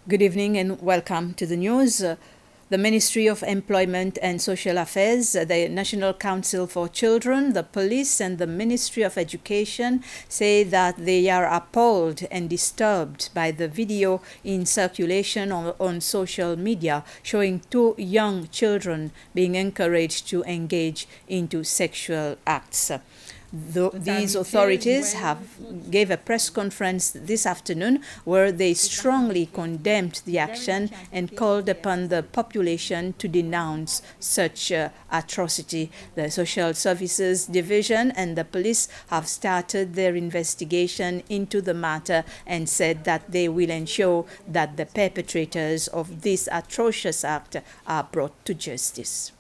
Good evening and welcome to the news. The Ministry of Employment and Social Affairs, the National Council for Children, the police and the Ministry of Education say that they are appalled and disturbed by the video in circulation on social media showing two young children being encouraged to engage into sexual acts. These authorities gave a press conference this afternoon where they strongly condemned the action and called upon the population to denounce such atrocity. The Social Services Division and the police have started their investigation into the matter and said that they will ensure that the perpetrators of this atrocious act are brought to justice.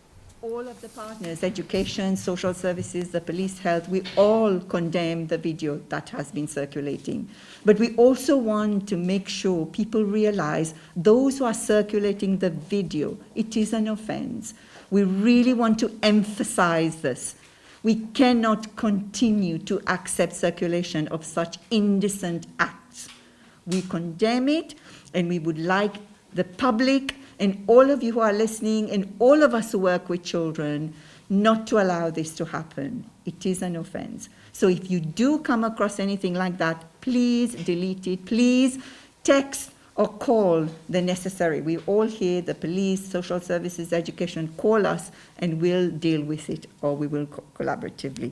All of the partners, education, social services, the police, health, we all condemn the video that has been circulating. But we also want to make sure people realize those who are circulating the video, it is an offense. We really want to emphasize this. We cannot continue to accept circulation of such indecent acts. We condemn it, and we would like the public and all of you who are listening and all of us who work with children not to allow this to happen. It is an offense. So if you do come across anything like that, please delete it. Please text or call the necessary. We all here, the police, social services, education, call us and we'll deal with it, or we will collaboratively.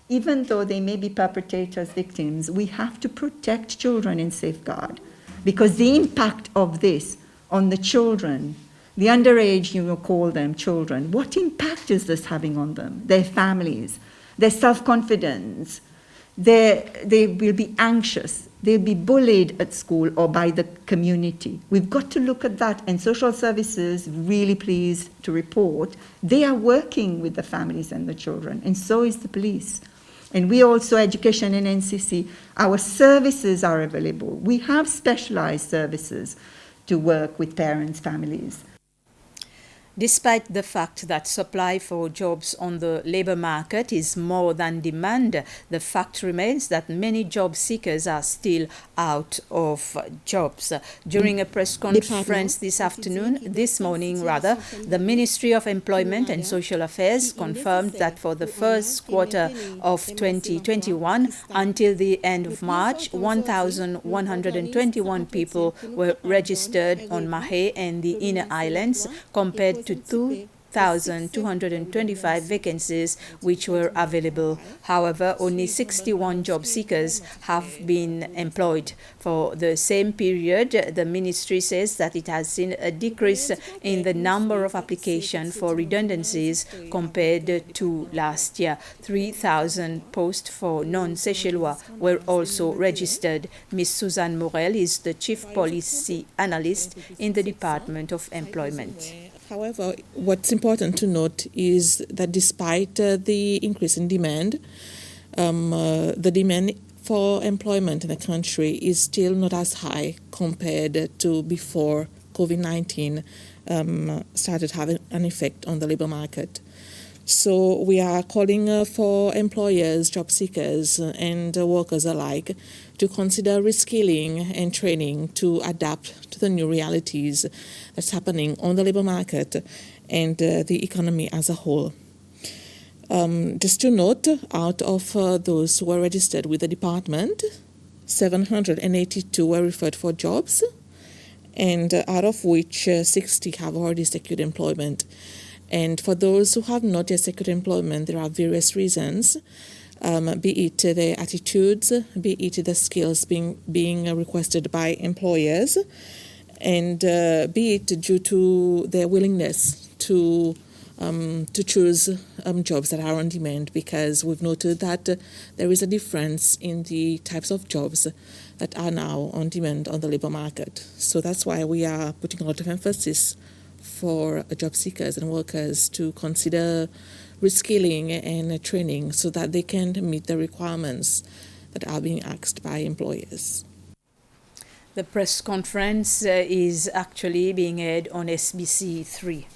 Even though they may be perpetrators, victims, we have to protect children and safeguard, because the impact of this on the children, the underage, you will call them children, what impact is this having on them, their families, their self-confidence? They will be anxious, they'll be bullied at school or by the community. We've got to look at that, and social services, really pleased to report, they are working with the families and the children, and so is the police. And we also, education and NCC, our services are available. We have specialized services to work with parents, families. Despite the fact that supply for jobs on the labor market is more than demand, the fact remains that many job seekers are still out of jobs. During a press conference this morning, the Ministry of Employment and Social Affairs confirmed that for the first quarter of 2021 until the end of March, 1,121 people were registered on Mahé and the Inner Islands, compared to 2,225 vacancies which were available. However, only 61 job seekers have been employed. For the same period, the ministry says that it has seen a decrease in the number of applications for redundancies compared to last year. 3,000 posts for non-Seychellois were also registered. Ms. Suzanne Morel is the Chief Policy Analyst in the Department of Employment. However, what's important to note is that despite the increase in demand, the demand for employment in the country is still not as high compared to before COVID-19 started having an effect on the labor market. So we are calling for employers, job seekers, and workers alike to consider reskilling and training to adapt to the new realities that's happening on the labor market and the economy as a whole. Just to note, out of those who were registered with the department, 782 were referred for jobs, and out of which 60 have already secured employment. And for those who have not yet secured employment, there are various reasons, be it their attitudes, be it the skills being requested by employers, and be it due to their willingness to choose jobs that are on demand, because we've noted that there is a difference in the types of jobs that are now on demand on the labor market. So that's why we are putting a lot of emphasis for job seekers and workers to consider reskilling and training so that they can meet the requirements that are being asked by employers. The press conference is actually being aired on SBC 3.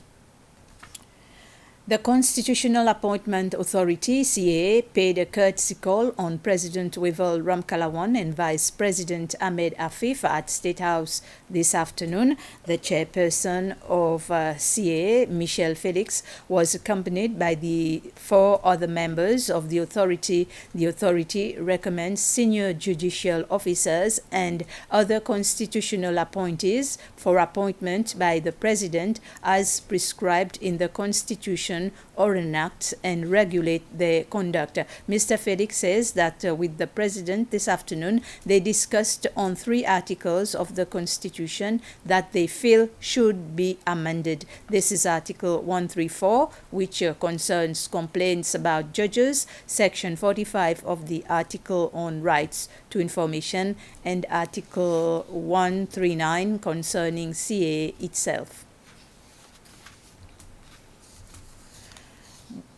The Constitutional Appointment Authority, CAA, paid a courtesy call on President Wivel Ramkalawan and Vice President Ahmed Afif at State House this afternoon. The chairperson of CAA, Michelle Felix, was accompanied by the 4 other members of the authority. The authority recommends senior judicial officers and other constitutional appointees for appointment by the President as prescribed in the Constitution or enact and regulate their conduct. Mr. Felix says that with the President this afternoon, they discussed on 3 articles of the Constitution that they feel should be amended. This is Article 134, which concerns complaints about judges, Section 45 of the Article on Rights to Information, and Article 139 concerning CA itself.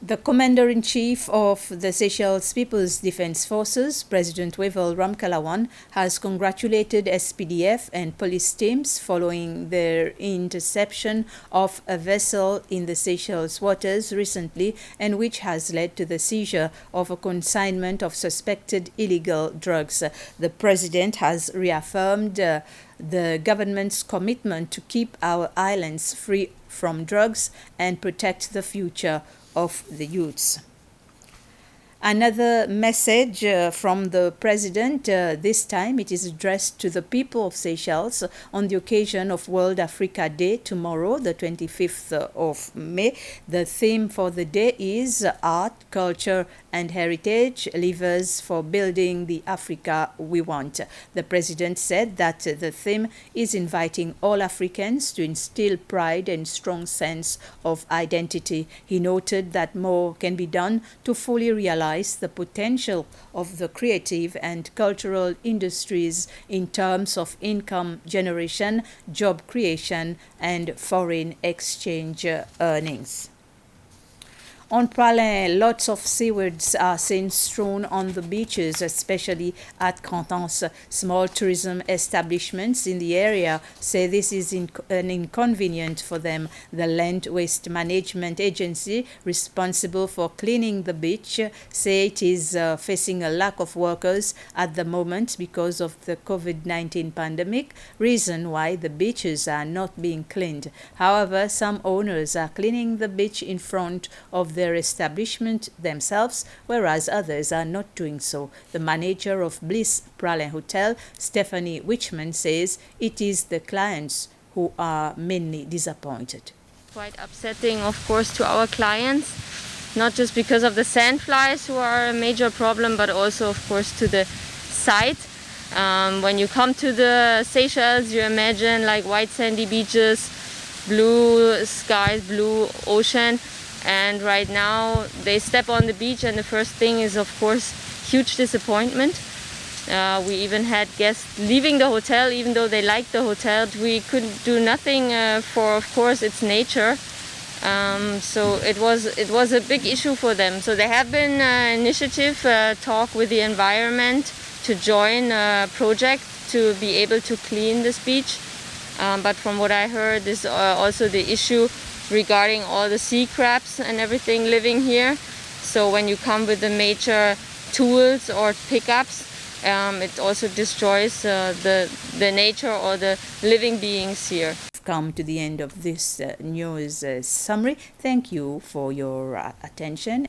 The Commander-in-Chief of the Seychelles People's Defense Forces, President Wivel Ramkalawan, has congratulated SPDF and police teams following their interception of a vessel in the Seychelles waters recently, and which has led to the seizure of a consignment of suspected illegal drugs. The President has reaffirmed the government's commitment to keep our islands free from drugs and protect the future of the youths. Another message from the President, this time it is addressed to the people of Seychelles on the occasion of World Africa Day tomorrow, the 25th of May. The theme for the day is Art, Culture and Heritage, Levers for Building the Africa We Want. The President said that the theme is inviting all Africans to instill pride and strong sense of identity. He noted that more can be done to fully realize the potential of the creative and cultural industries in terms of income generation, job creation, and foreign exchange earnings. On Pralin, lots of seaweeds are seen strewn on the beaches, especially at Cantons. Small tourism establishments in the area say this is an inconvenience for them. The Land Waste Management Agency, responsible for cleaning the beach, say it is facing a lack of workers at the moment because of the COVID-19 pandemic, reason why the beaches are not being cleaned. However, some owners are cleaning the beach in front of their establishment themselves, whereas others are not doing so. The manager of Bliss Pralin Hotel, Stephanie Wichman, says it is the clients who are mainly disappointed. Quite upsetting, of course, to our clients, not just because of the sandflies who are a major problem, but also, of course, to the site. When you come to the Seychelles, you imagine like white sandy beaches, blue skies, blue ocean. And right now they step on the beach and the first thing is, of course, huge disappointment. We even had guests leaving the hotel, even though they liked the hotel. We could do nothing for, of course, its nature. So it was a big issue for them. So there have been initiative talk with the environment to join a project to be able to clean this beach. But from what I heard, is also the issue regarding all the sea crabs and everything living here. So when you come with the major tools or pickups, it also destroys the nature or the living beings here. We've come to the end of this news summary. Thank you for your attention.